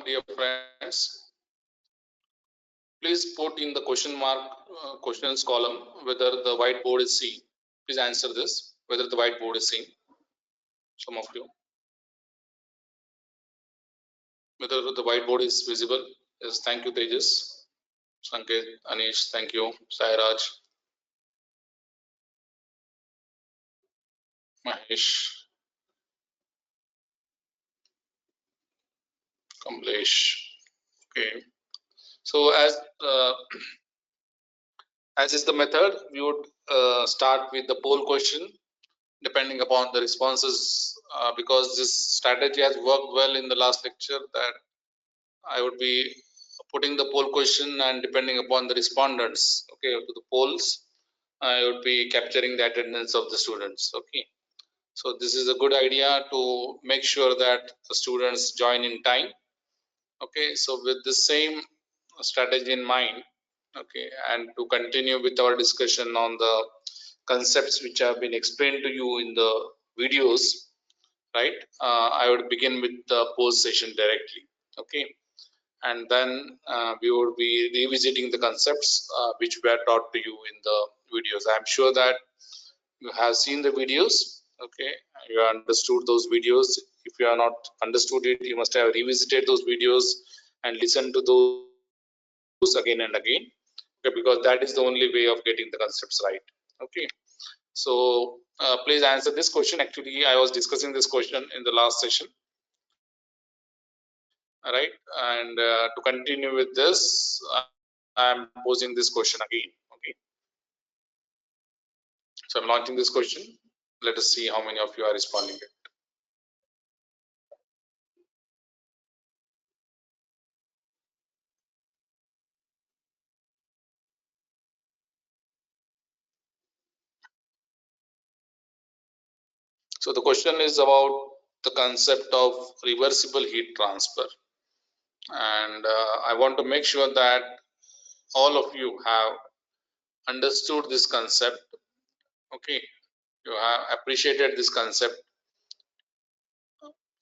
dear friends. Please put in the question mark questions column whether the whiteboard is seen. Please answer this, whether the whiteboard is seen. Some of you. Whether the whiteboard is visible. Yes, thank you, Tejas. Sanket, Anish, thank you. Sairaj, Mahesh, Kamlesh. Okay. So as is the method, we would start with the poll question depending upon the responses, because this strategy has worked well in the last lecture, that I would be putting the poll question, and depending upon the respondents, okay, to the polls, I would be capturing the attendance of the students. Okay, so this is a good idea to make sure that the students join in time. Okay, so with the same strategy in mind, okay, and to continue with our discussion on the concepts which have been explained to you in the videos, right? I would begin with the post session directly. Okay, and then we would be revisiting the concepts which were taught to you in the videos. I'm sure that you have seen the videos. Okay, you understood those videos. If you are not understood it, you must have revisited those videos and listened to those again and again. Okay, because that is the only way of getting the concepts right. Okay, so please answer this question. Actually, I was discussing this question in the last session. All right, and to continue with this, I am posing this question again. Okay, so I'm launching this question. Let us see how many of you are responding. So the question is about the concept of reversible heat transfer, and I want to make sure that all of you have understood this concept. Okay, you have appreciated this concept,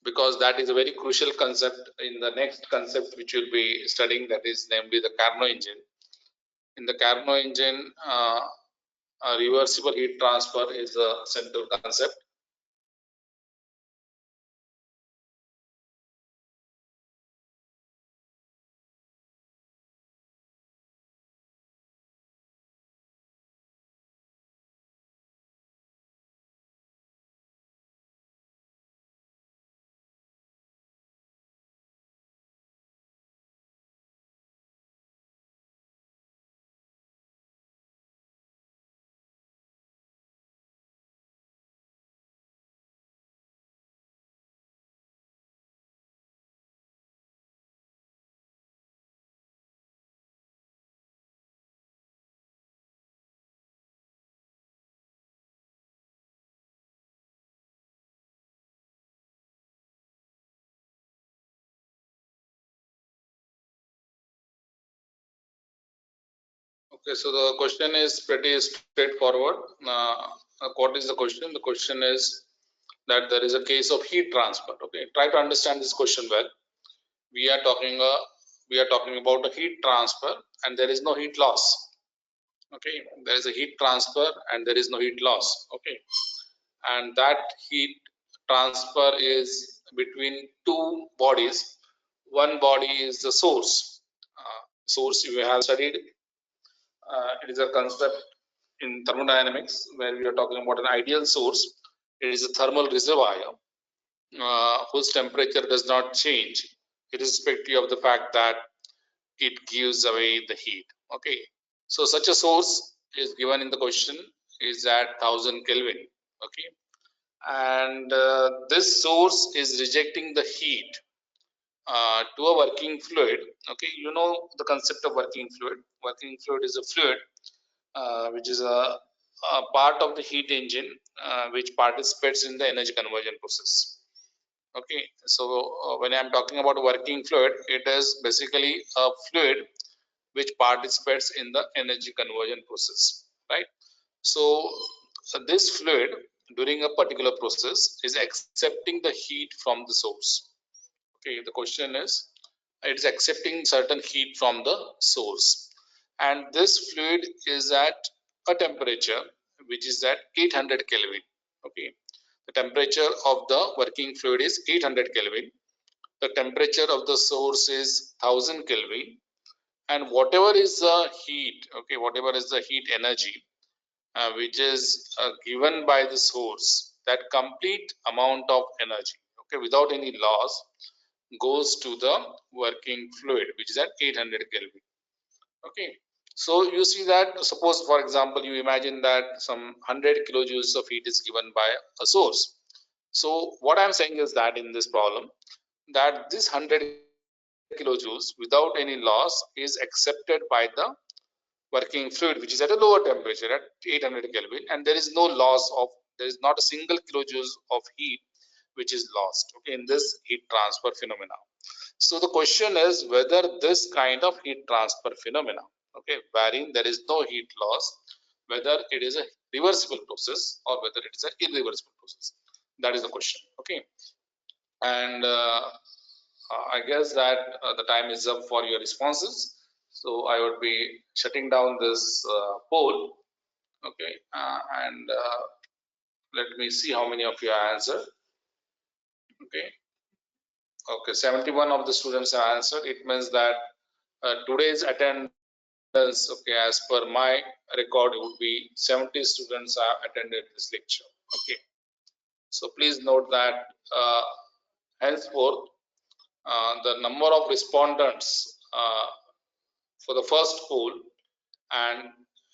because that is a very crucial concept in the next concept which you'll be studying, that is namely the Carnot engine. In the Carnot engine, a reversible heat transfer is a central concept. Okay, so the question is pretty straightforward. What is the question? The question is that there is a case of heat transfer. Okay, try to understand this question well. We are talking about a heat transfer, and there is no heat loss. Okay, there is a heat transfer and there is no heat loss. Okay, and that heat transfer is between two bodies. One body is the source. Source you have studied. It is a concept in thermodynamics where we are talking about an ideal source. It is a thermal reservoir whose temperature does not change irrespective of the fact that it gives away the heat. Okay, so such a source is given in the question is at 1000 Kelvin. Okay, and this source is rejecting the heat to a working fluid. Okay, you know the concept of working fluid. Working fluid is a fluid which is a part of the heat engine which participates in the energy conversion process. Okay, so when I'm talking about working fluid, it is basically a fluid which participates in the energy conversion process, right? So this fluid during a particular process is accepting the heat from the source. Okay, the question is it is accepting certain heat from the source, and this fluid is at a temperature which is at 800 Kelvin. Okay, the temperature of the working fluid is 800 Kelvin. The temperature of the source is 1000 Kelvin, and whatever is the heat, okay, whatever is the heat energy which is given by the source, that complete amount of energy, okay, without any loss, goes to the working fluid which is at 800 Kelvin. Okay, so you see that, suppose for example you imagine that some 100 kilojoules of heat is given by a source. So what I'm saying is that in this problem, that this 100 kilojoules without any loss is accepted by the working fluid which is at a lower temperature at 800 Kelvin, and there is no loss of, there is not a single kilojoules of heat which is lost, okay, in this heat transfer phenomena. So the question is whether this kind of heat transfer phenomena, okay, wherein there is no heat loss, whether it is a reversible process or whether it is an irreversible process. That is the question. Okay, and I guess that the time is up for your responses. So I would be shutting down this poll. Okay, and let me see how many of you answered. Okay, okay, 71 of the students have answered. It means that today's attendance, okay, as per my record, it would be 70 students have attended this lecture. Okay, so please note that henceforth the number of respondents for the first poll and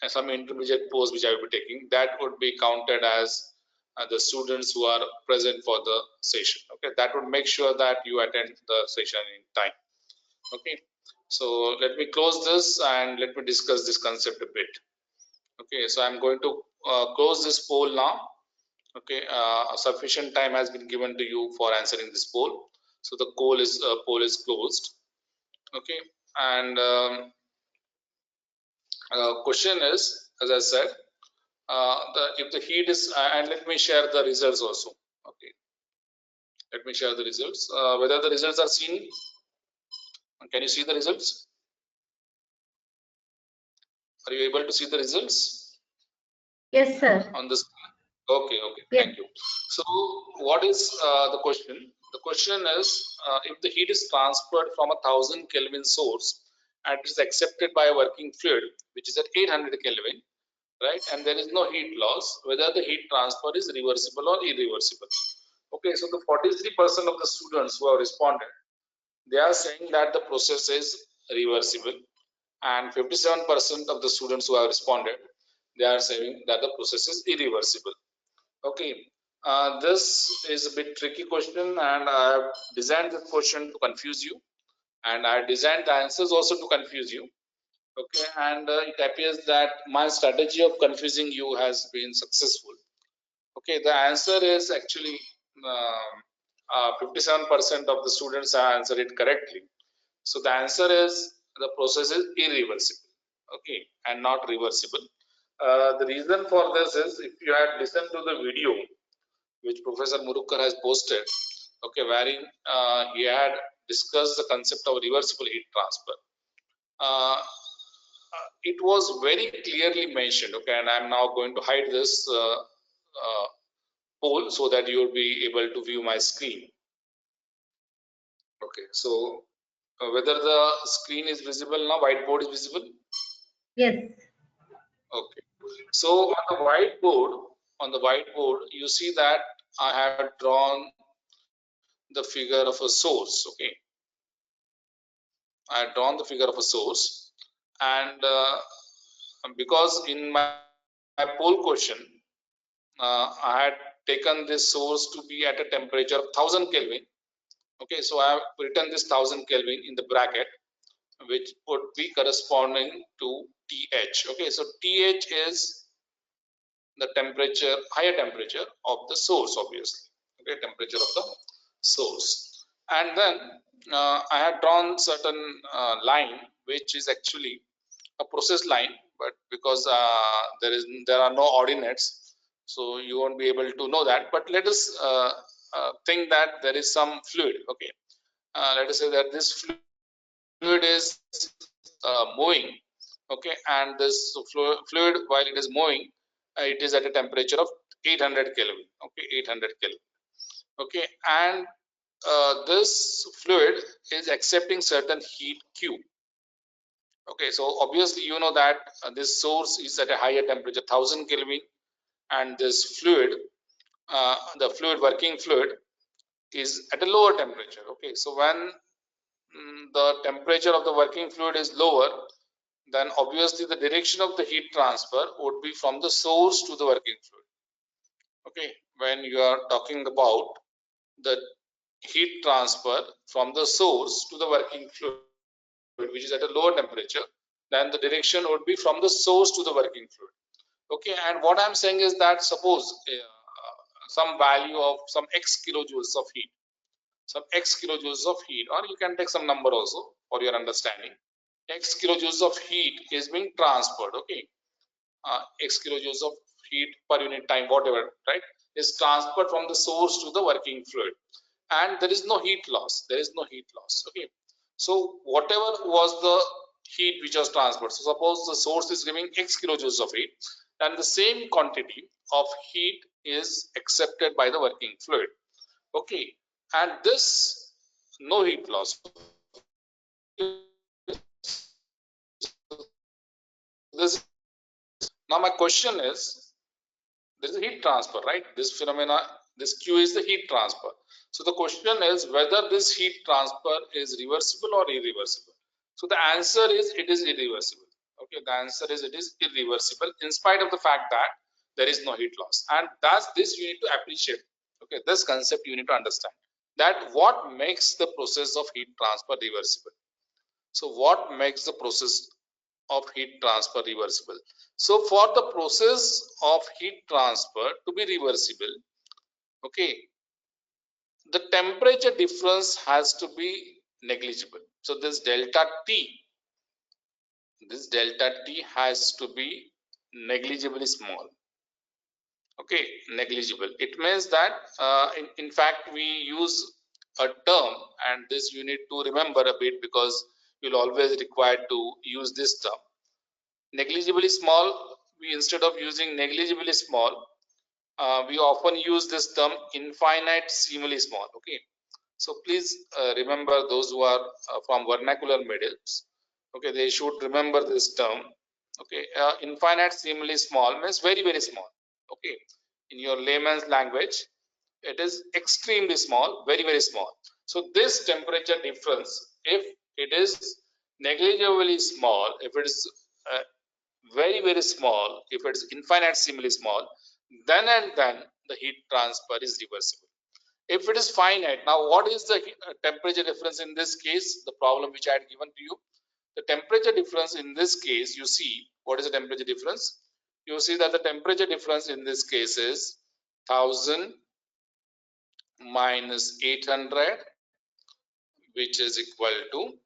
some intermediate polls which I will be taking, that would be counted as the students who are present for the session. Okay, that would make sure that you attend the session in time. Okay, so let me close this and let me discuss this concept a bit. Okay, so I'm going to close this poll now. Okay, sufficient time has been given to you for answering this poll, so the poll is closed. Okay, and question is, as I said, if the heat is, and let me share the results also. Okay, let me share the results. Whether the results are seen, can you see the results? Are you able to see the results? Yes, sir. On this. Okay, okay, Yes. thank you. So, what is the question? The question is, if the heat is transferred from 1000 Kelvin source and it is accepted by a working fluid which is at 800 Kelvin, right, and there is no heat loss, whether the heat transfer is reversible or irreversible. Okay, so the 43% of the students who have responded, they are saying that the process is reversible, and 57% of the students who have responded, they are saying that the process is irreversible. Okay, this is a bit tricky question, and I have designed this question to confuse you, and I designed the answers also to confuse you. Okay, and it appears that my strategy of confusing you has been successful. Okay, the answer is actually 57% of the students have answered it correctly. So the answer is the process is irreversible. Okay, and not reversible. The reason for this is, if you had listened to the video which Professor Murukkar has posted, okay, wherein he had discussed the concept of reversible heat transfer. It was very clearly mentioned. Okay, and I'm now going to hide this poll so that you will be able to view my screen. Okay, so whether the screen is visible now, whiteboard is visible. Yes. Okay, so on the whiteboard, you see that I have drawn the figure of a source. Okay, I have drawn the figure of a source, and because in my poll question, I had taken this source to be at a temperature of 1000 Kelvin. Okay, so I have written this 1000 Kelvin in the bracket, which would be corresponding to TH. Okay, so TH is the temperature, higher temperature of the source, obviously. Okay, temperature of the source, and then I have drawn certain line which is actually a process line, but because there are no ordinates, so you won't be able to know that. But let us think that there is some fluid. Okay, let us say that this fluid fluid is moving, okay, and this fluid while it is moving, it is at a temperature of 800 Kelvin, okay, 800 Kelvin, okay, and this fluid is accepting certain heat Q. Okay, so obviously you know that this source is at a higher temperature, 1000 Kelvin, and this fluid, the fluid working fluid, is at a lower temperature. Okay, so when the temperature of the working fluid is lower, then obviously the direction of the heat transfer would be from the source to the working fluid. Okay, when you are talking about the heat transfer from the source to the working fluid, which is at a lower temperature, then the direction would be from the source to the working fluid. Okay, and what I'm saying is that suppose some value of some x kilojoules of heat, some x kilojoules of heat, or you can take some number also for your understanding. X kilojoules of heat is being transferred. Okay, x kilojoules of heat per unit time, whatever, right, is transferred from the source to the working fluid, and there is no heat loss. There is no heat loss. Okay, so whatever was the heat which was transferred. So suppose the source is giving x kilojoules of heat, and the same quantity of heat is accepted by the working fluid. Okay, and this no heat loss. This now my question is, there is a heat transfer, right? This phenomena, this Q is the heat transfer. So the question is whether this heat transfer is reversible or irreversible. So the answer is it is irreversible. Okay, the answer is it is irreversible in spite of the fact that there is no heat loss. And that's this you need to appreciate. Okay, this concept you need to understand, that what makes the process of heat transfer reversible. So what makes the process of heat transfer reversible? So for the process of heat transfer to be reversible, okay, the temperature difference has to be negligible. So this delta T has to be negligibly small. Okay, negligible. It means that in fact we use a term, and this you need to remember a bit because you'll always require to use this term. Negligibly small, we instead of using negligibly small, we often use this term infinitesimally small. Okay, so please remember, those who are from vernacular mediums, okay, they should remember this term. Okay, infinitesimally small means very very small. Okay, in your layman's language, it is extremely small, very very small. So this temperature difference, if it is negligibly small, if it is uh, very very small, if it's infinitesimally small, then and then the heat transfer is reversible. If it is finite, now what is the temperature difference in this case? The problem which I had given to you, the temperature difference in this case, you see what is the temperature difference. You see that the temperature difference in this case is 1000 minus 800, which is equal to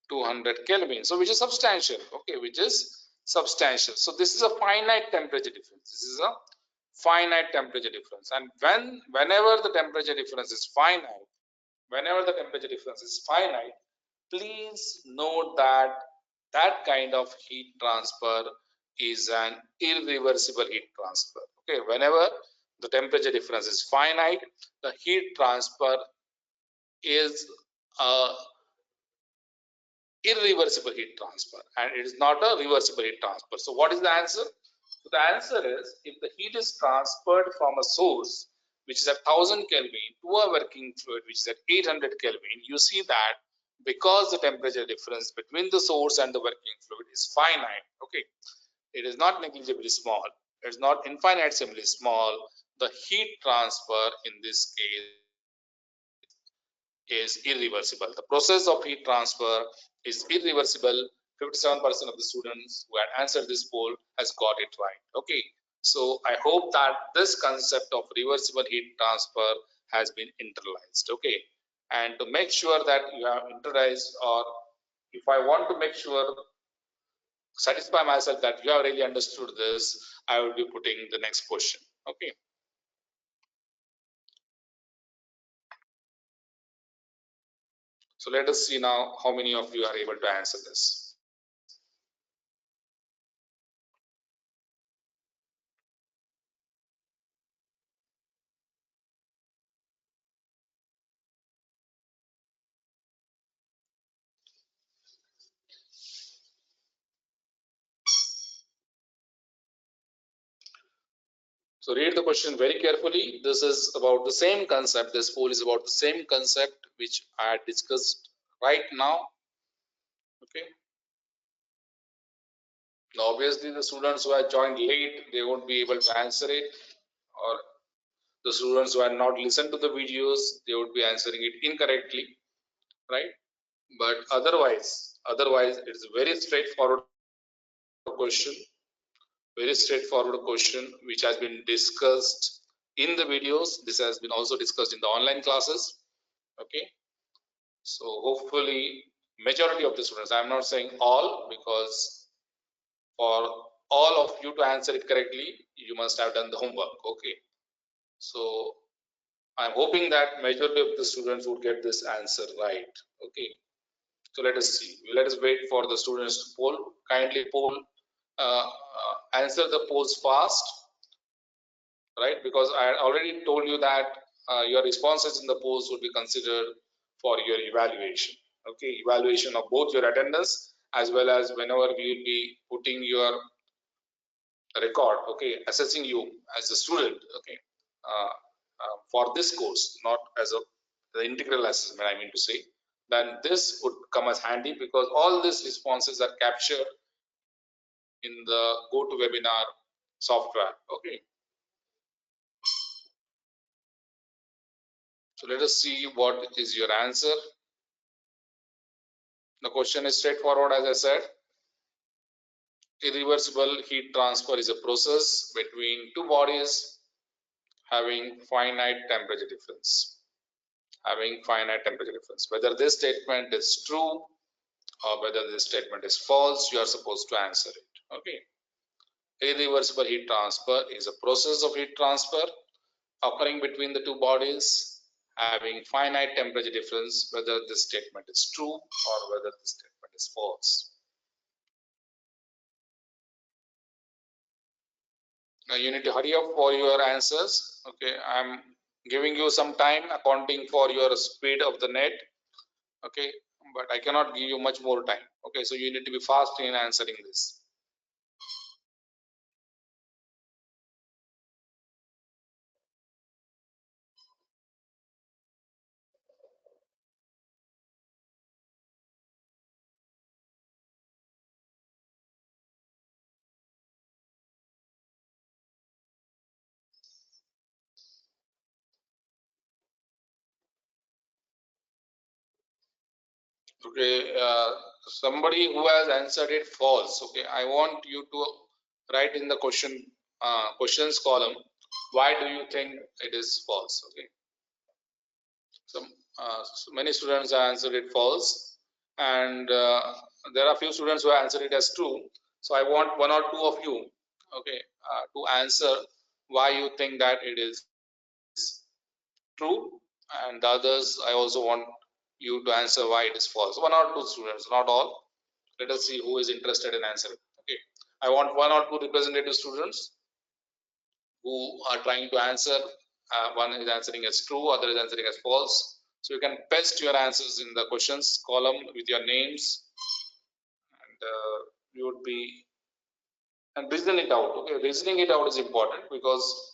200 Kelvin. So which is substantial. Okay, which is substantial. So this is a finite temperature difference. This is a finite temperature difference. And whenever the temperature difference is finite, please note that that kind of heat transfer is an irreversible heat transfer. Okay, whenever the temperature difference is finite, the heat transfer is a irreversible heat transfer, and it is not a reversible heat transfer. So what is the answer? So the answer is, if the heat is transferred from a source which is at 1000 Kelvin to a working fluid which is at 800 Kelvin, you see that because the temperature difference between the source and the working fluid is finite, okay, it is not negligibly small, it is not infinitesimally small, the heat transfer in this case is irreversible. The process of heat transfer is irreversible. 57% of the students who had answered this poll has got it right. Okay, so I hope that this concept of reversible heat transfer has been internalized. Okay, and to make sure that you have internalized, or if I want to make sure, satisfy myself that you have really understood this, I will be putting the next question. Okay, So let us see now how many of you are able to answer this. So read the question very carefully. This is about the same concept. This poll is about the same concept which I had discussed right now. Okay. Now, obviously, the students who are joined late, they won't be able to answer it, or the students who are not listened to the videos, they would be answering it incorrectly, right? But otherwise, it's a very straightforward question, very straightforward question which has been discussed in the videos. This has been also discussed in the online classes. Okay, so hopefully majority of the students, I'm not saying all, because for all of you to answer it correctly, you must have done the homework. Okay, so I'm hoping that majority of the students would get this answer right. Okay, so let us see. Let us wait for the students to poll. Kindly poll, answer the polls fast, right? Because I already told you that your responses in the polls would be considered for your evaluation. Okay, evaluation of both your attendance as well as whenever we will be putting your record. Okay, assessing you as a student. Okay, for this course, not as a the integral assessment, I mean to say, then this would come as handy because all these responses are captured in the GoToWebinar software. Okay, so let us see what is your answer. The question is straightforward, as I said. Irreversible heat transfer is a process between two bodies having finite temperature difference. Whether this statement is true or whether this statement is false, you are supposed to answer it. Okay. Irreversible heat transfer is a process of heat transfer occurring between the two bodies having finite temperature difference, whether this statement is true or whether this statement is false. Now you need to hurry up for your answers. Okay, I'm giving you some time accounting for your speed of the net. Okay, but I cannot give you much more time. Okay, so you need to be fast in answering this. Okay, somebody who has answered it false. Okay, I want you to write in the questions column, why do you think it is false? Okay, some many students have answered it false, and there are few students who have answered it as true. So I want one or two of you, okay, to answer why you think that it is true, and the others I also want you to answer why it is false. One or two students, not all. Let us see who is interested in answering. Okay, I want one or two representative students who are trying to answer. One is answering as true, other is answering as false. So you can paste your answers in the questions column with your names, and you would be and reason it out. Okay, reasoning it out is important because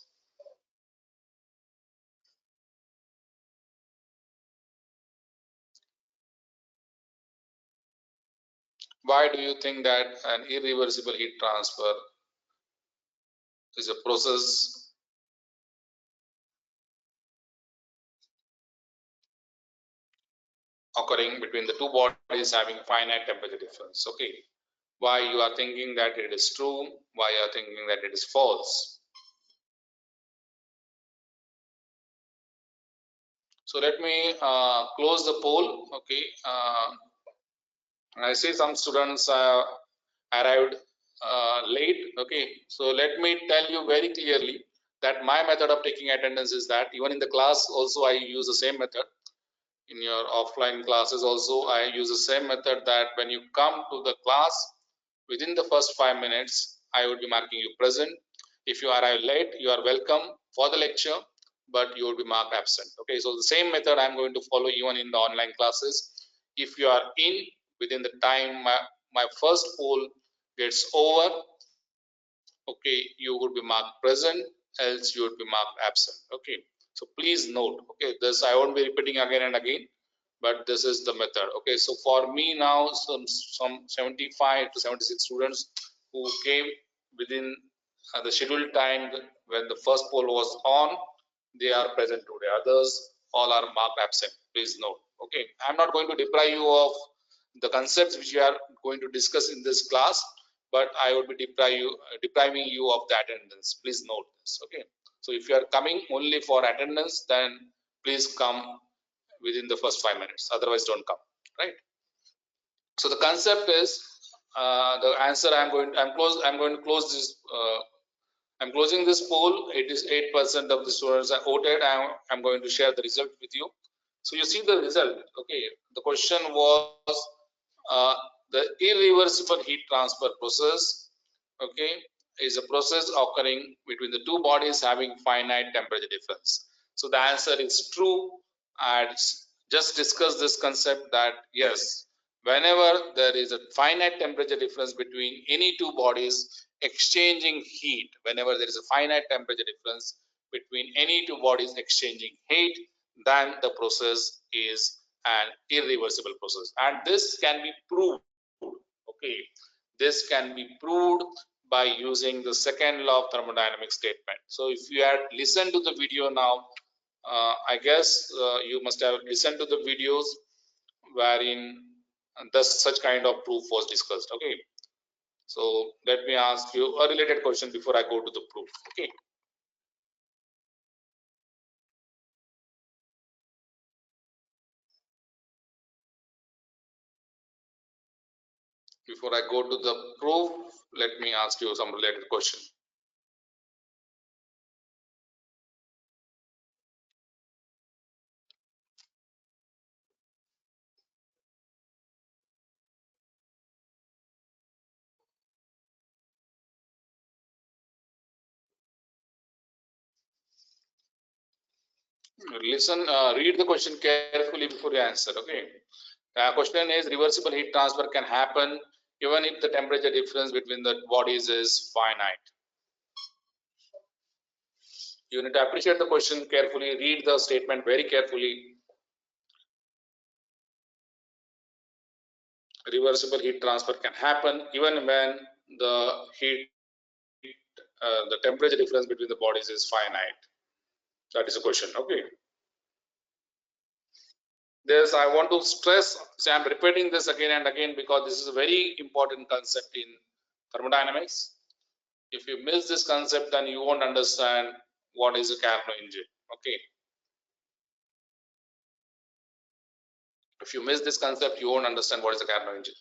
why do you think that an irreversible heat transfer is a process occurring between the two bodies having finite temperature difference? Okay, why you are thinking that it is true, why you are thinking that it is false. So let me close the poll. Okay, I see some students arrived late. Okay, so let me tell you very clearly that my method of taking attendance is that even in the class also I use the same method. in your offline classes also, I use the same method, that when you come to the class, within the first 5 minutes, I would be marking you present. If you arrive late, you are welcome for the lecture, but you will be marked absent. Okay, so the same method I'm going to follow even in the online classes. If you are in within the time my first poll gets over, okay, you would be marked present, else you would be marked absent. Okay, so please note, okay, this I won't be repeating again and again, but this is the method. Okay, so for me now, some 75 to 76 students who came within the scheduled time when the first poll was on, they are present today. Others all are marked absent. Please note. Okay, I'm not going to deprive you of the concepts which we are going to discuss in this class, but I would be depriving you of the attendance. Please note this. Okay, so if you are coming only for attendance, then please come within the first 5 minutes. Otherwise, don't come. Right. So the concept is the answer. I'm going to close this. I'm closing this poll. It is 8% of the students are voted. I'm going to share the result with you. So you see the result. Okay, the question was uh, the irreversible heat transfer process. Okay, is a process occurring between the two bodies having finite temperature difference. So the answer is true. And just discuss this concept that yes, whenever there is a finite temperature difference between any two bodies exchanging heat, whenever there is a finite temperature difference between any two bodies exchanging heat, then the process is an irreversible process. And this can be proved. Okay, this can be proved by using the second law of thermodynamic statement. So if you had listened to the video now, I guess you must have listened to the videos wherein such kind of proof was discussed. Okay, so let me ask you a related question before I go to the proof. Okay, before I go to the proof, let me ask you some related question. Listen, read the question carefully before you answer. Okay. Question is, reversible heat transfer can happen even if the temperature difference between the bodies is finite. You need to appreciate the question carefully, read the statement very carefully. Reversible heat transfer can happen even when the heat, the temperature difference between the bodies is finite. That is a question. Okay. This I want to stress. See, I'm repeating this again and again because this is a very important concept in thermodynamics. If you miss this concept, then you won't understand what is a Carnot engine. Okay. If you miss this concept, you won't understand what is a Carnot engine.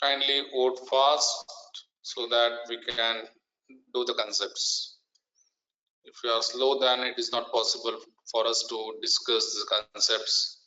Kindly vote fast so that we can do the concepts. If you are slow, then it is not possible for us to discuss the concepts.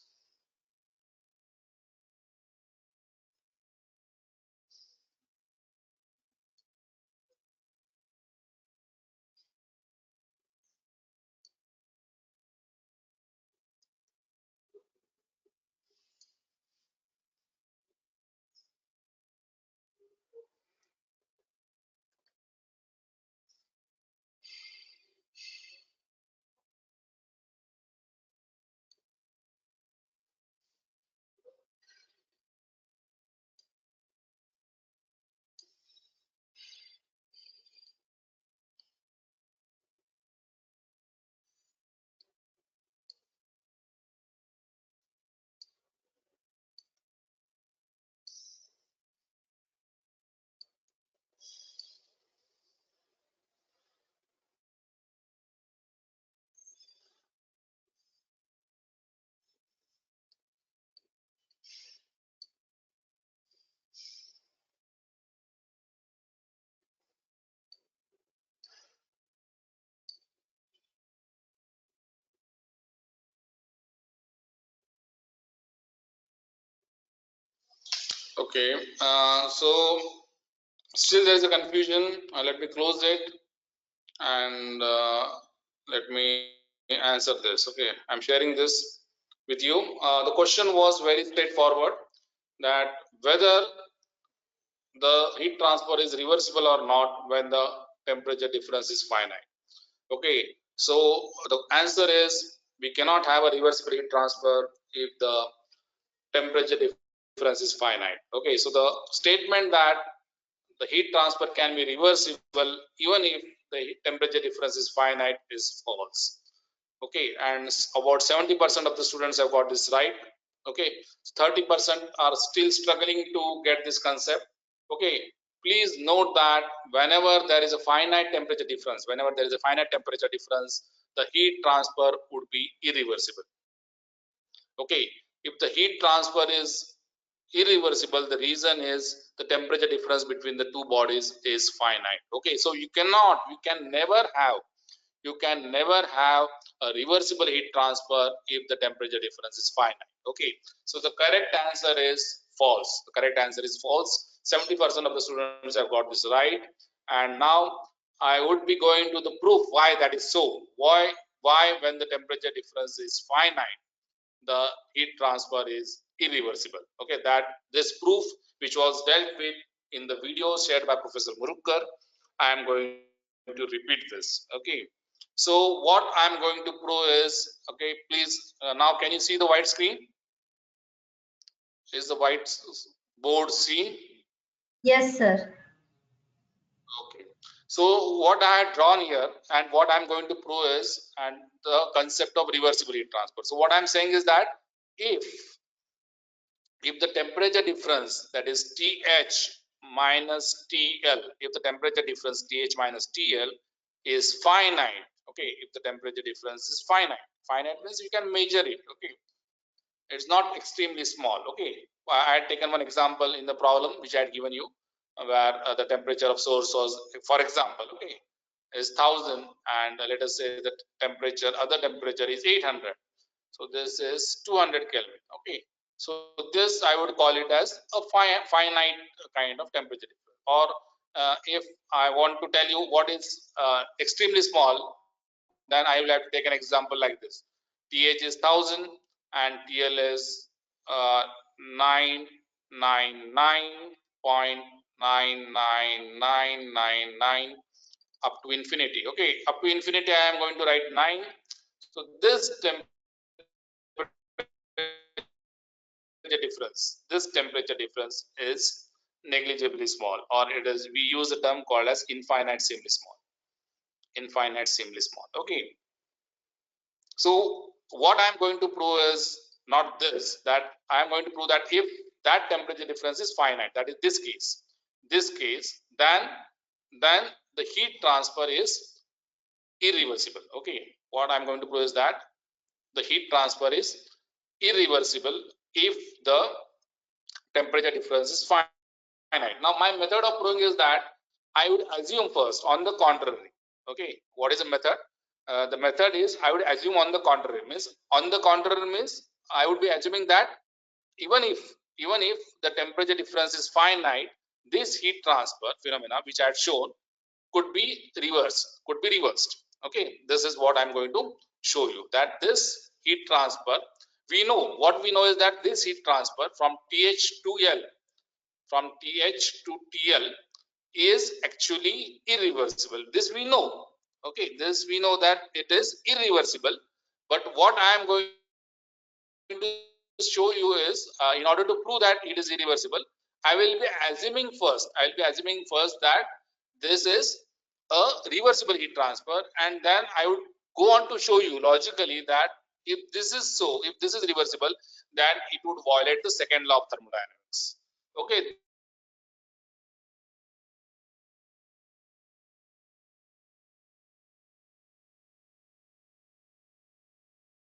Okay. So still there is a confusion. Let me close it and let me answer this. Okay, I'm sharing this with you. The question was very straightforward, that whether the heat transfer is reversible or not when the temperature difference is finite. Okay, so the answer is we cannot have a reversible heat transfer if the temperature difference is finite. Okay, so the statement that the heat transfer can be reversible even if the temperature difference is finite is false. Okay, and about 70% of the students have got this right. Okay, 30% are still struggling to get this concept. Okay, please note that whenever there is a finite temperature difference, the heat transfer would be irreversible. Okay, if the heat transfer is irreversible, the reason is the temperature difference between the two bodies is finite. Okay, so you can never have a reversible heat transfer if the temperature difference is finite. Okay, so the correct answer is false. 70% of the students have got this right. And now I would be going to the proof why that is so. Why when the temperature difference is finite the heat transfer is irreversible. Okay, that this proof which was dealt with in the video shared by Professor Murukkar, I am going to repeat this. Okay, so what I am going to prove is, okay, please now can you see the white screen? Is the white board seen? Yes, sir. Okay, so what I had drawn here and what I'm going to prove is and the concept of reversible heat transfer. So what I'm saying is that if the temperature difference, that is th minus tl, if the temperature difference th minus tl is finite. Okay, if the temperature difference is finite means you can measure it. Okay, it's not extremely small. Okay, I had taken one example in the problem which I had given you, where the temperature of source was, for example, okay, is 1000, and let us say that other temperature is 800. So this is 200 Kelvin. Okay, so this I would call it as a finite kind of temperature difference. Or if I want to tell you what is extremely small, then I will have to take an example like this. TH is 1000 and TL is uh, 999.99999 up to infinity. Okay, up to infinity I am going to write 9. So this temperature difference is negligibly small, or it is, we use a term called as infinite seemingly small. Okay, so what I'm going to prove is not this, that I'm going to prove that if that temperature difference is finite, that is this case, then the heat transfer is irreversible. Okay, what I'm going to prove is that the heat transfer is irreversible if the temperature difference is finite. Now my method of proving is that I would assume first on the contrary. Okay, what is the method? The method is I would assume on the contrary. Means I would be assuming that even if the temperature difference is finite, this heat transfer phenomena which I had shown could be reversed. Okay, this is what I'm going to show you, that this heat transfer, we know is that this heat transfer from th to l from th to tl is actually irreversible. This we know. Okay, this we know that it is irreversible. But what I am going to show you is, in order to prove that it is irreversible, I will be assuming first that this is a reversible heat transfer, and then I would go on to show you logically that if this is so, if this is reversible, then it would violate the second law of thermodynamics. Okay, this is what I'm going to show you. So what I'm going to prove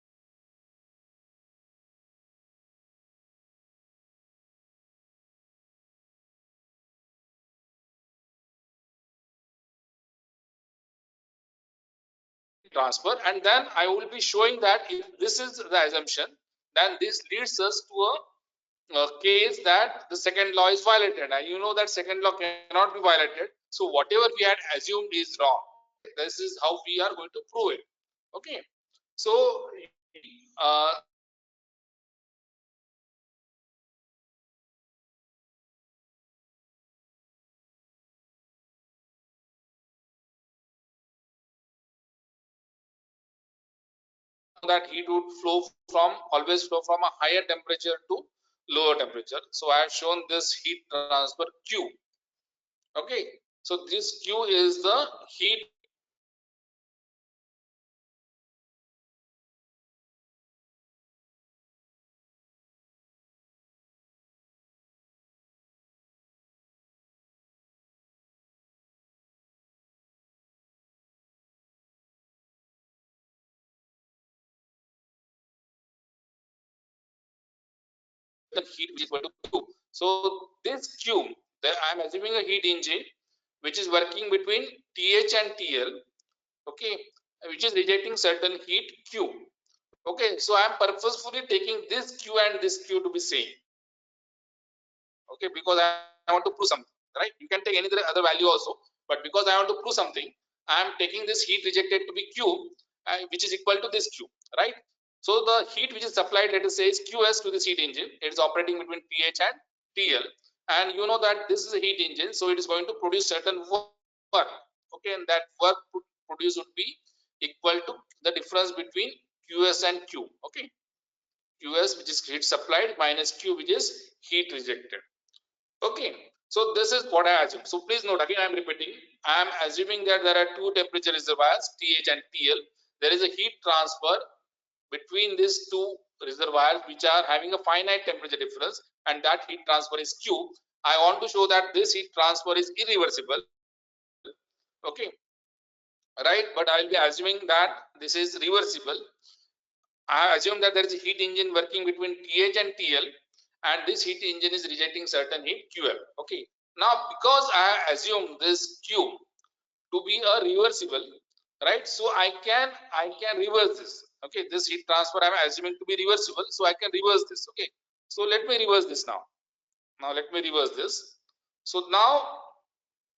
is that transfer, and then I will be showing that if this is the assumption, then this leads us to case that the second law is violated, and you know that second law cannot be violated. So whatever we had assumed is wrong. Okay, this is how we are going to prove it. Okay, so that heat would always flow from a higher temperature to lower temperature. So I have shown this heat transfer Q. Okay, so this Q is the heat heat which is equal to Q. So this Q, I am assuming a heat engine which is working between TH and TL. Okay, which is rejecting certain heat Q. Okay, so I am purposefully taking this Q and this Q to be same. Okay, because I want to prove something, right? You can take any other value also, but because I want to prove something, I am taking this heat rejected to be Q, which is equal to this Q, right? So the heat which is supplied, let us say, is QS to this heat engine. It is operating between TH and TL, and you know that this is a heat engine, so it is going to produce certain work. Okay, and that work produced would be equal to the difference between QS and Q. Okay, QS, which is heat supplied, minus Q, which is heat rejected. Okay, so this is what I assume. So please note, again I am repeating, I am assuming that there are two temperature reservoirs, TH and TL. There is a heat transfer between these two reservoirs which are having a finite temperature difference, and that heat transfer is Q. I want to show that this heat transfer is irreversible. Okay, right? But I will be assuming that this is reversible. I assume that there is a heat engine working between TH and TL, and this heat engine is rejecting certain heat QL. Okay. Now, because I assume this Q to be a reversible, right? So I can reverse this. Okay, this heat transfer I am assuming to be reversible, so I can reverse this. Okay. So let me reverse this now. Now let me reverse this. So now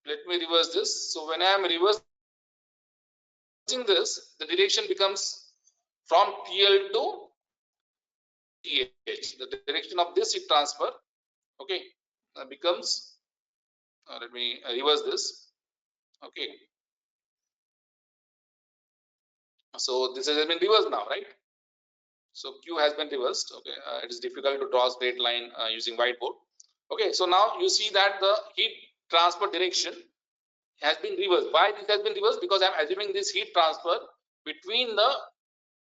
let me reverse this. So when I am reversing this, the direction becomes from TL to TH. The direction of this heat transfer, okay, becomes, let me reverse this. Okay, so this has been reversed now, right? So Q has been reversed. Okay, it is difficult to draw a straight line using whiteboard. Okay, so now you see that the heat transfer direction has been reversed. Why this has been reversed? Because I am assuming this heat transfer between the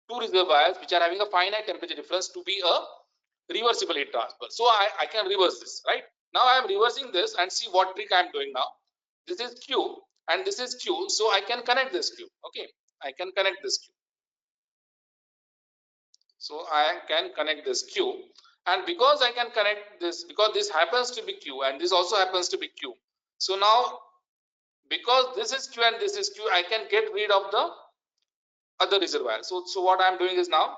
two reservoirs which are having a finite temperature difference to be a reversible heat transfer. So I can reverse this, right? Now I am reversing this, and see what trick I am doing now. This is Q and this is Q, so I can connect this Q. Okay, I can connect this Q. So I can connect this Q, and because I can connect this, because this happens to be Q and this also happens to be Q. So now, because this is Q and this is Q, I can get rid of the other reservoir. So what I am doing is, now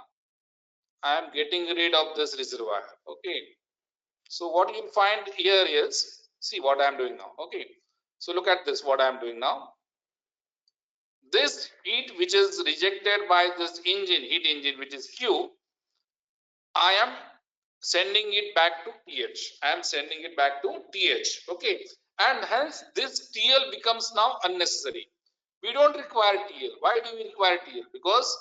I am getting rid of this reservoir. Okay, so what you'll find here is, see what I am doing now. Okay, so look at this, what I am doing now. This heat which is rejected by this engine, heat engine, which is Q, I am sending it back to TH. I am sending it back to TH. Okay, and hence this TL becomes now unnecessary. We don't require TL. Why do we require TL? Because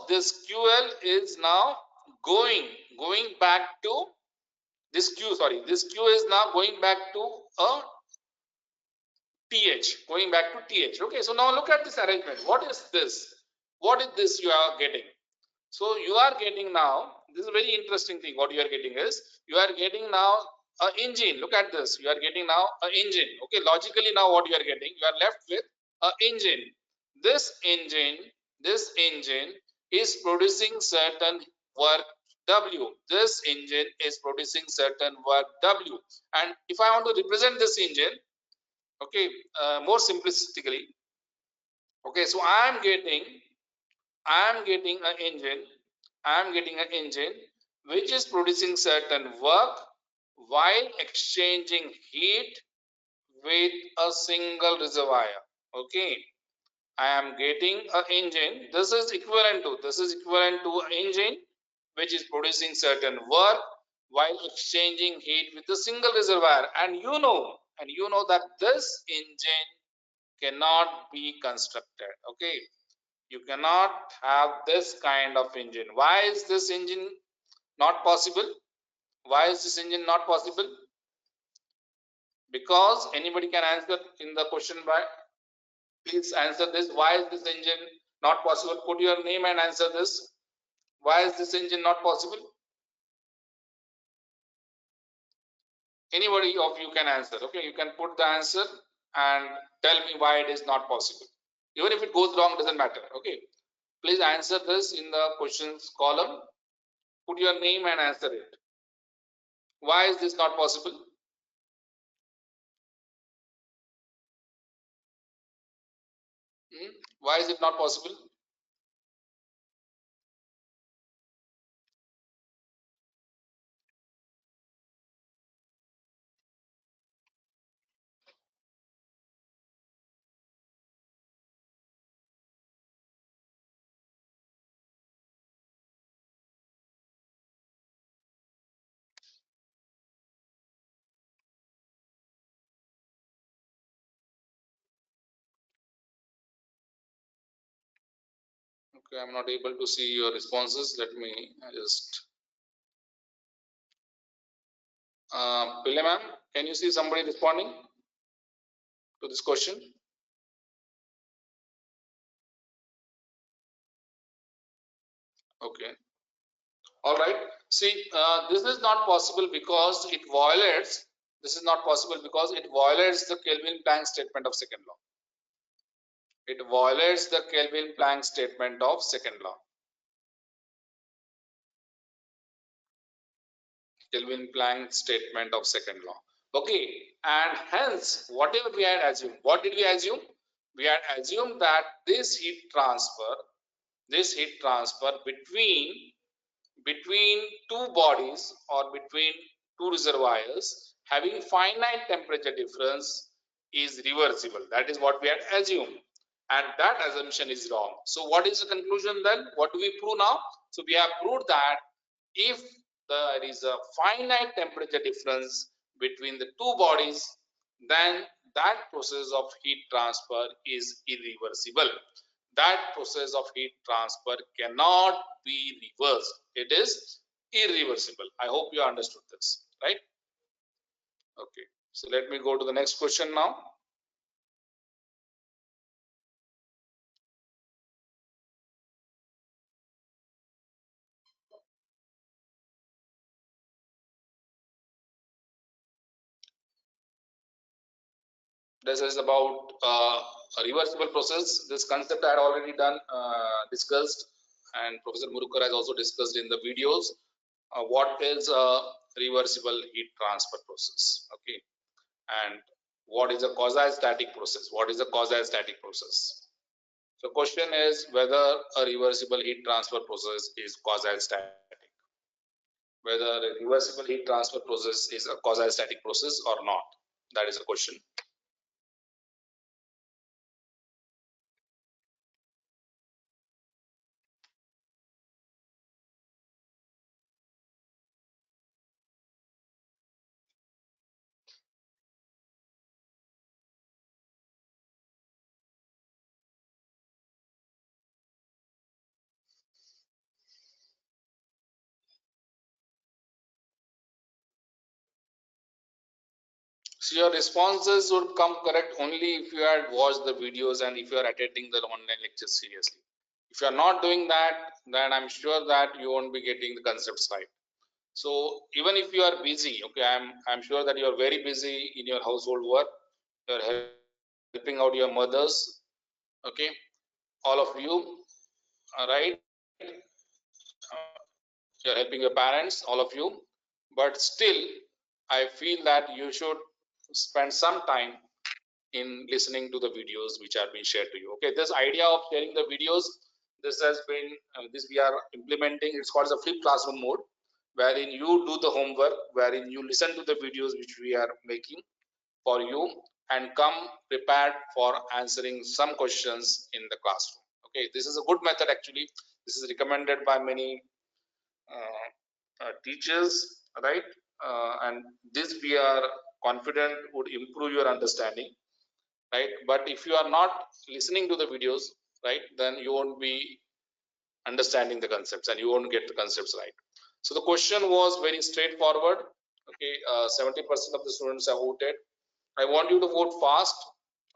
this QL is now going back to this Q. Sorry, this Q is now going back to a TH, going back to TH. Okay, so now look at this arrangement. What is this? What is this you are getting? So you are getting now, this is a very interesting thing. What you are getting is, you are getting now a engine. Look at this. You are getting now a engine. Okay, logically now what you are getting, you are left with a engine. This engine, this engine is producing certain work W. This engine is producing certain work W. And if I want to represent this engine, okay, more simplistically, okay, so I am getting an engine which is producing certain work while exchanging heat with a single reservoir. Okay, I am getting an engine. This is equivalent to an engine which is producing certain work while exchanging heat with a single reservoir. And you know that this engine cannot be constructed. Okay, you cannot have this kind of engine. Why is this engine not possible? Why is this engine not possible? Because anybody can answer in the question by, please answer this. Why is this engine not possible? Put your name and answer this. Why is this engine not possible? Anybody of you can answer. Okay, you can put the answer and tell me why it is not possible. Even if it goes wrong, doesn't matter. Okay, please answer this in the questions column. Put your name and answer it. Why is this not possible? Why is it not possible? Okay, I'm not able to see your responses. Let me just. Pille ma'am, can you see somebody responding to this question? Okay. All right. See, this is not possible because it violates. This is not possible because it violates the Kelvin-Planck statement of second law. It violates the Kelvin-Planck statement of second law. Kelvin-Planck statement of second law. Okay, and hence, whatever we had assumed, what did we assume? We had assumed that this heat transfer between two bodies or between two reservoirs having finite temperature difference is reversible. That is what we had assumed, and that assumption is wrong. So what is the conclusion then? What do we prove now? So we have proved that if there is a finite temperature difference between the two bodies, then that process of heat transfer is irreversible. That process of heat transfer cannot be reversed. It is irreversible. I hope you understood this, right? Okay, so let me go to the next question now. This is about a reversible process. This concept I had already discussed, and Professor Murukar has also discussed in the videos. What is a reversible heat transfer process? Okay, and what is a quasi-static process? What is a quasi-static process? So, question is whether a reversible heat transfer process is quasi-static. Whether a reversible heat transfer process is a quasi-static process or not. That is a question. So your responses would come correct only if you had watched the videos and if you are attending the online lectures seriously. If you are not doing that, then I'm sure that you won't be getting the concepts right. So even if you are busy, okay, I'm sure that you are very busy in your household work. You are helping out your mothers, okay, all of you, all right. You're helping your parents, all of you, but still, I feel that you should spend some time in listening to the videos which are being shared to you. Okay, this idea of sharing the videos, this has been this we are implementing. It's called the flip classroom mode. wherein you do the homework, wherein you listen to the videos which we are making for you, and come prepared for answering some questions in the classroom. Okay, this is a good method actually. This is recommended by many teachers, right? And this we are confident would improve your understanding, right? But if you are not listening to the videos, right, then you won't be understanding the concepts and you won't get the concepts right. So the question was very straightforward. Okay, 70% of the students have voted. I want you to vote fast.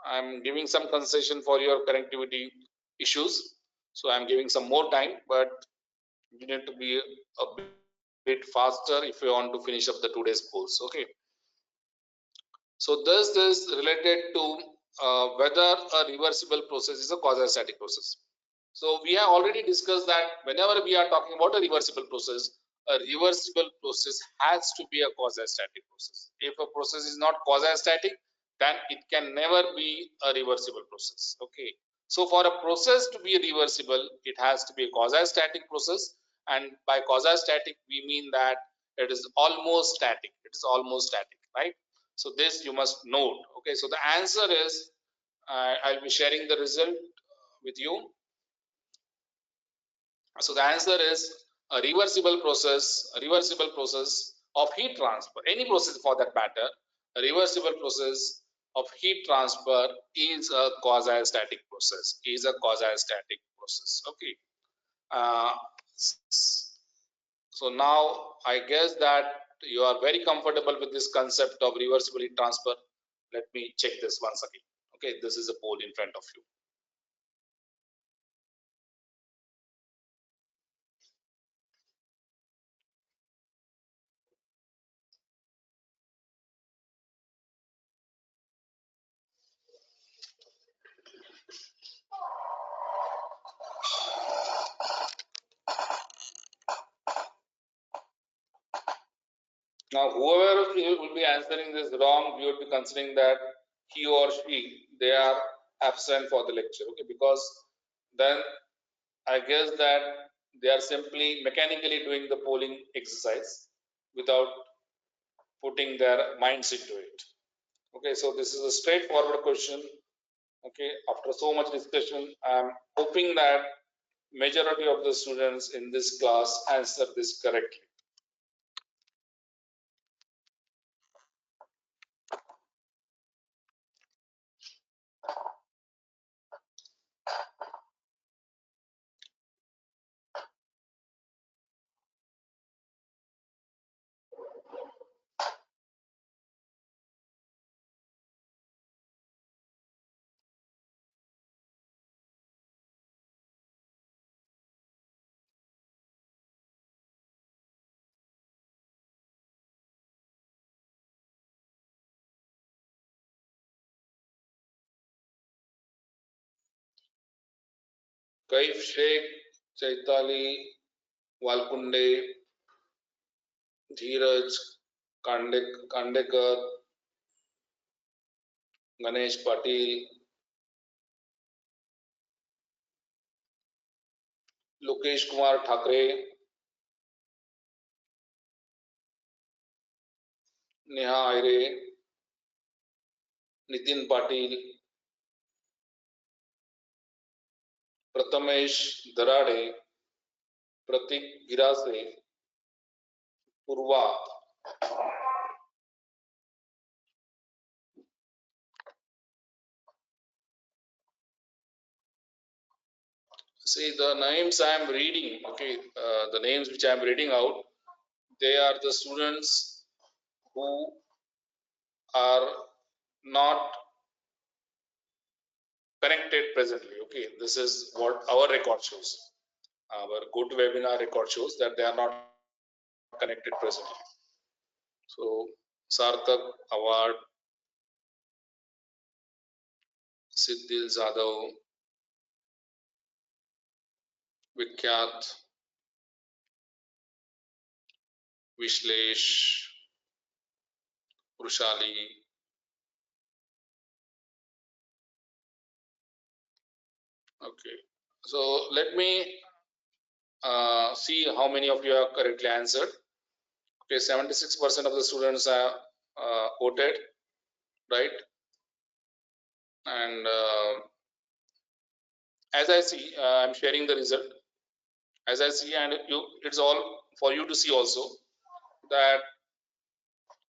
I'm giving some concession for your connectivity issues, so I'm giving some more time, but you need to be a bit faster if you want to finish up the today's polls. Okay, so this is related to whether a reversible process is a quasi-static process. So we have already discussed that whenever we are talking about a reversible process has to be a quasi-static process. If a process is not quasi-static, then it can never be a reversible process. Okay. So for a process to be reversible, it has to be a quasi-static process, and by quasi-static we mean that it is almost static. It is almost static, right? So this you must note. Okay. So the answer is I'll be sharing the result with you. So the answer is a reversible process of heat transfer, any process for that matter, a reversible process of heat transfer is a quasi-static process, Okay. Uh, so now I guess that you are very comfortable with this concept of reversible heat transfer. Let me check this once again. Okay, this is a poll in front of you. Now, whoever will be answering this wrong, we would be considering that he or she they are absent for the lecture. Okay, because then I guess that they are simply mechanically doing the polling exercise without putting their minds into it. Okay, so this is a straightforward question. Okay, after so much discussion, I am hoping that majority of the students in this class answer this correctly. Kaif Sheikh, Chaitali, Walkunde, Dheeraj Kandekar, Ganesh Patil, Lokesh Kumar Thackeray, Neha Ayre, Nitin Patil, Prathamesh Darade, Prateek Girase, Purva. See the names I am reading. Okay, the names which I am reading out, they are the students who are not connected presently. Okay, this is what our record shows. Our GoToWebinar record shows that they are not connected presently. So Sarthak Award, Siddhil Jadhav, Vikhyat, Vishlesh, Rushali. Okay, so let me see how many of you have correctly answered. Okay, 76% of the students have voted, right? And as I see, I'm sharing the result. As I see, and it's all for you to see also that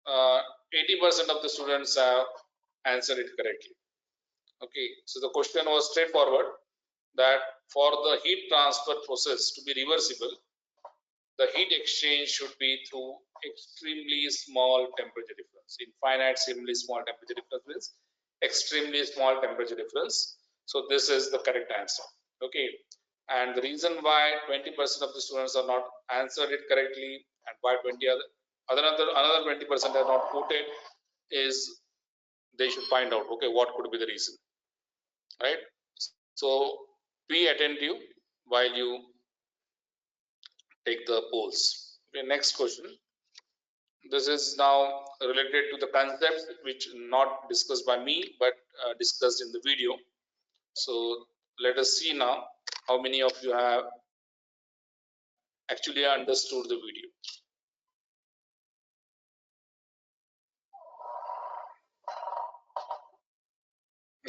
80% of the students have answered it correctly. Okay, so the question was straightforward that for the heat transfer process to be reversible, the heat exchange should be through extremely small temperature difference. Infinite extremely small temperature difference means extremely small temperature difference. So this is the correct answer. Okay, and the reason why 20% of the students are not answered it correctly and why 20 another 20% are not quoted is they should find out, okay, what could be the reason, right? So be attentive while you take the polls. Okay, next question. This is now related to the concepts which not discussed by me but discussed in the video. So let us see now how many of you have actually understood the video.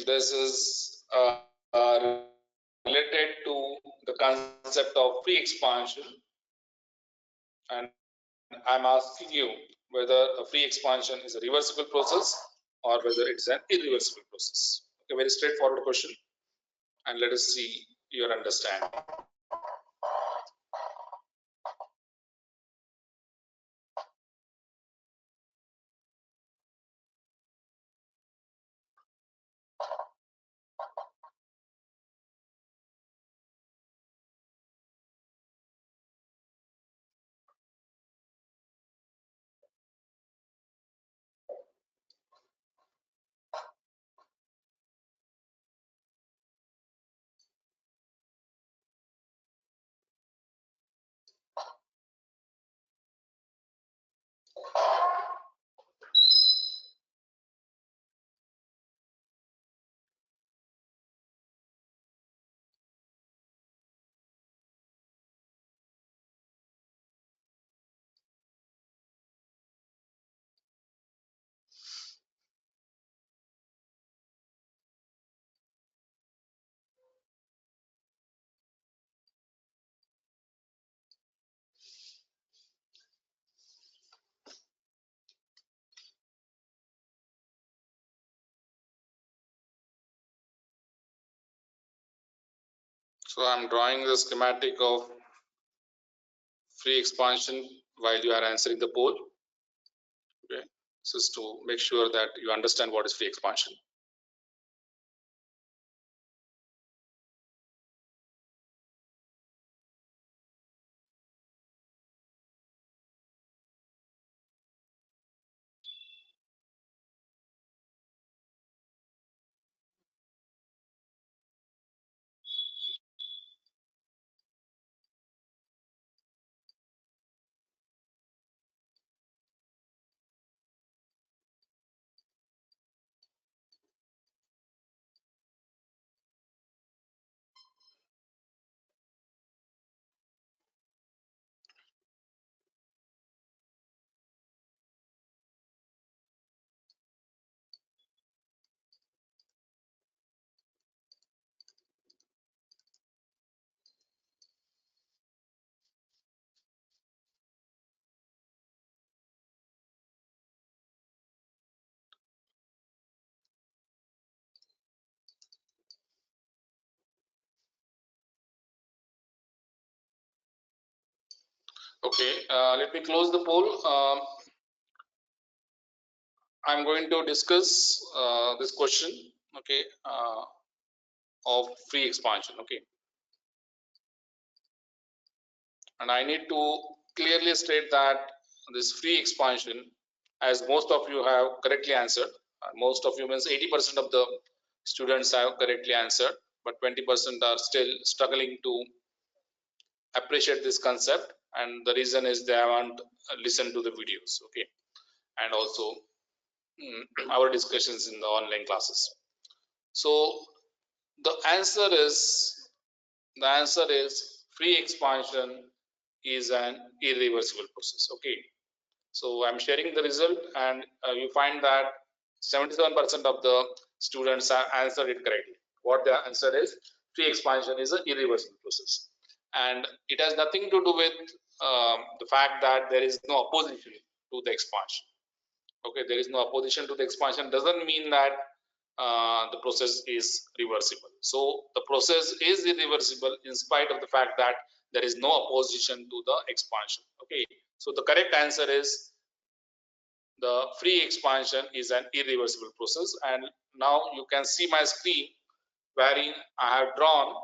This is related to the concept of free expansion, and I'm asking you whether a free expansion is a reversible process or whether it's an irreversible process. Okay, very straightforward question, and let us see your understanding. So I'm drawing the schematic of free expansion while you are answering the poll. Okay, this is to make sure that you understand what is free expansion. Okay, let me close the poll. I'm going to discuss this question, okay, of free expansion. Okay, and I need to clearly state that this free expansion, as most of you have correctly answered, most of you means 80% of the students have correctly answered, but 20% are still struggling to appreciate this concept, and the reason is they haven't listened to the videos. Okay, and also our discussions in the online classes. So the answer is free expansion is an irreversible process. Okay, So I'm sharing the result, and you find that 77% of the students have answered it correctly. What the answer is, free expansion is an irreversible process, and it has nothing to do with the fact that there is no opposition to the expansion. Okay, there is no opposition to the expansion doesn't mean that the process is reversible. So the process is irreversible in spite of the fact that there is no opposition to the expansion. Okay, so the correct answer is the free expansion is an irreversible process. And now you can see my screen wherein I have drawn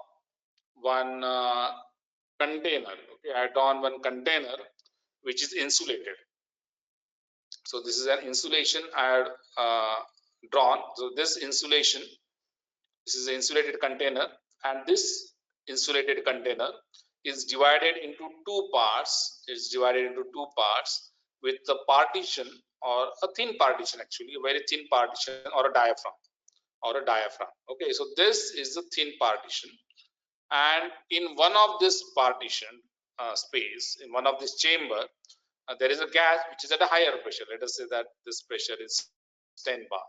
one container. Okay, I have drawn one container which is insulated. So this is an insulation I had drawn. So this insulation, this is an insulated container, and this insulated container is divided into two parts. It's divided into two parts with the partition, or a thin partition, actually a very thin partition, or a diaphragm. Okay, so this is the thin partition, and in one of this partition space, in one of this chamber, there is a gas which is at a higher pressure. Let us say that this pressure is 10 bar.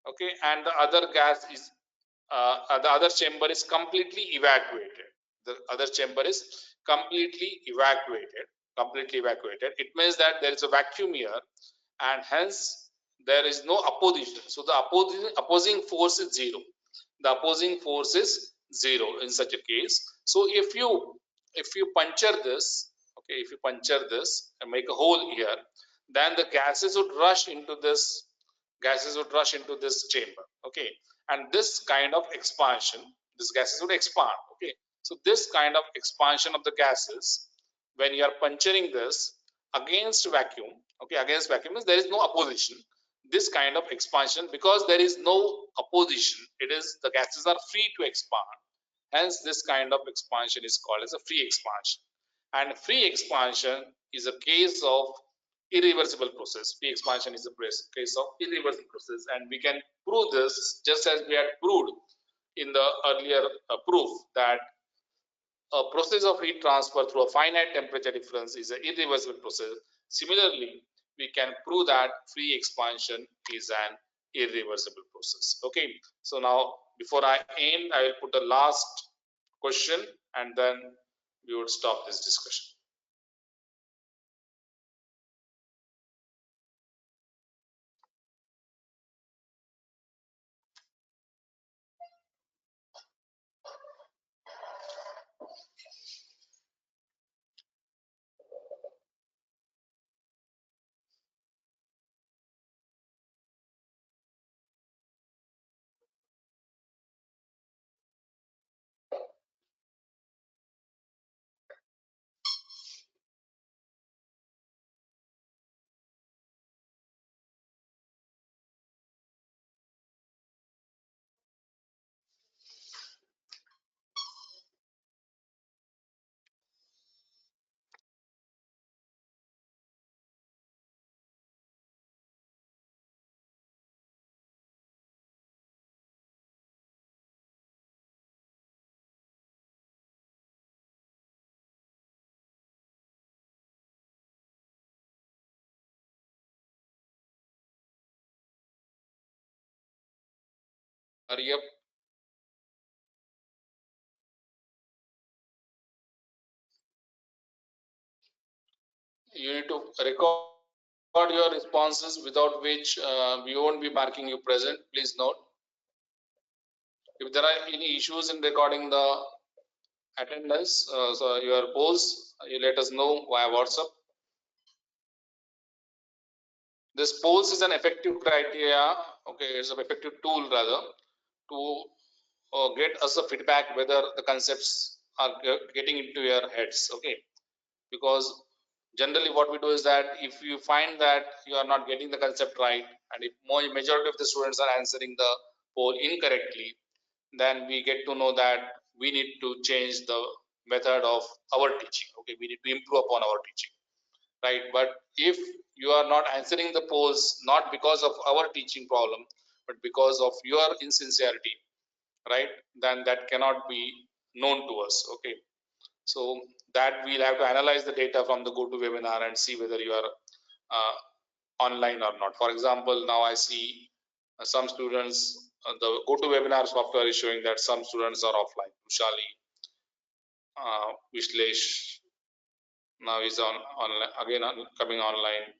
Okay, and the other gas is the other chamber is completely evacuated. The other chamber is completely evacuated. It means that there is a vacuum here, and hence there is no opposition. So the opposing force is zero. The opposing force is zero in such a case. So if you puncture this, okay, if you puncture this and make a hole here, then the gases would rush into this chamber. Okay, and this kind of expansion, this gases would expand. Okay, so this kind of expansion of the gases, when you are puncturing this against vacuum, okay, against vacuum means there is no opposition. This kind of expansion, because there is no opposition, it is the gases are free to expand. Hence this kind of expansion is called as a free expansion. And free expansion is a case of irreversible process. Free expansion is a case of irreversible process, and we can prove this just as we had proved in the earlier proof that a process of heat transfer through a finite temperature difference is an irreversible process. Similarly, we can prove that free expansion is an irreversible process. Okay, so now before I end, I will put a last question, and then we would stop this discussion. Hurry up. You need to record your responses, without which we won't be marking you present. Please note. If there are any issues in recording the attendance, so your polls, you let us know via WhatsApp. This polls is an effective criteria. Okay, it's an effective tool rather to get us a feedback whether the concepts are getting into your heads. Okay, because generally what we do is that if you find that you are not getting the concept right, and if majority of the students are answering the poll incorrectly, then we get to know that we need to change the method of our teaching. Okay, we need to improve upon our teaching, right? But if you are not answering the polls not because of our teaching problem, but because of your insincerity, right, then that cannot be known to us. Okay, so that we'll have to analyze the data from the GoToWebinar and see whether you are online or not. For example, now I see some students, the GoToWebinar software is showing that some students are offline. Ushali, Vishlesh now is on online again, coming online.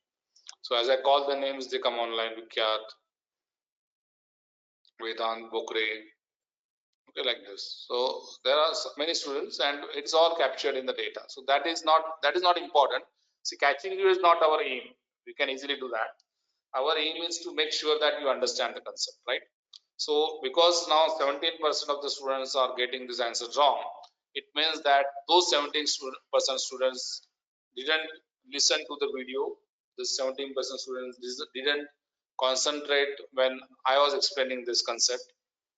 So as I call the names, they come online. Vikyat, Vedant, Bokre, okay, like this. So there are many students, and it's all captured in the data. So that is not important. See, catching you is not our aim. We can easily do that. Our aim is to make sure that you understand the concept, right? So because now 17% of the students are getting this answer wrong, it means that those 17% students didn't listen to the video. The 17% students didn't concentrate when I was explaining this concept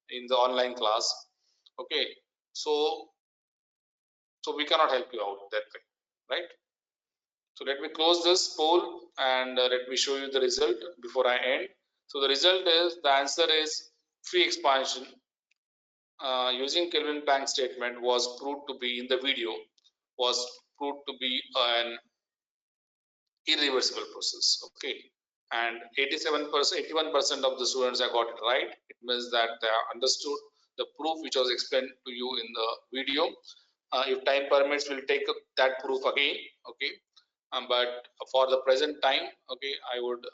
in the online class. Okay, so we cannot help you out that way, right? So let me close this poll and let me show you the result before I end. So the result is, the answer is free expansion using Kelvin Planck statement was proved to be, in the video, was proved to be an irreversible process. Okay, and 87%, 81% of the students have got it right. It means that they understood the proof which was explained to you in the video. If time permits, we'll take that proof again. Okay, but for the present time, okay, I would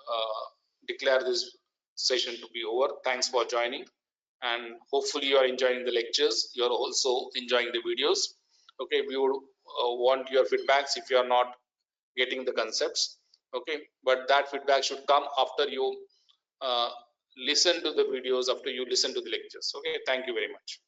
declare this session to be over. Thanks for joining, and hopefully you are enjoying the lectures. You are also enjoying the videos. Okay, we would want your feedbacks if you are not getting the concepts. Okay, but that feedback should come after you uh, listen to the videos, after you listen to the lectures. Okay, thank you very much.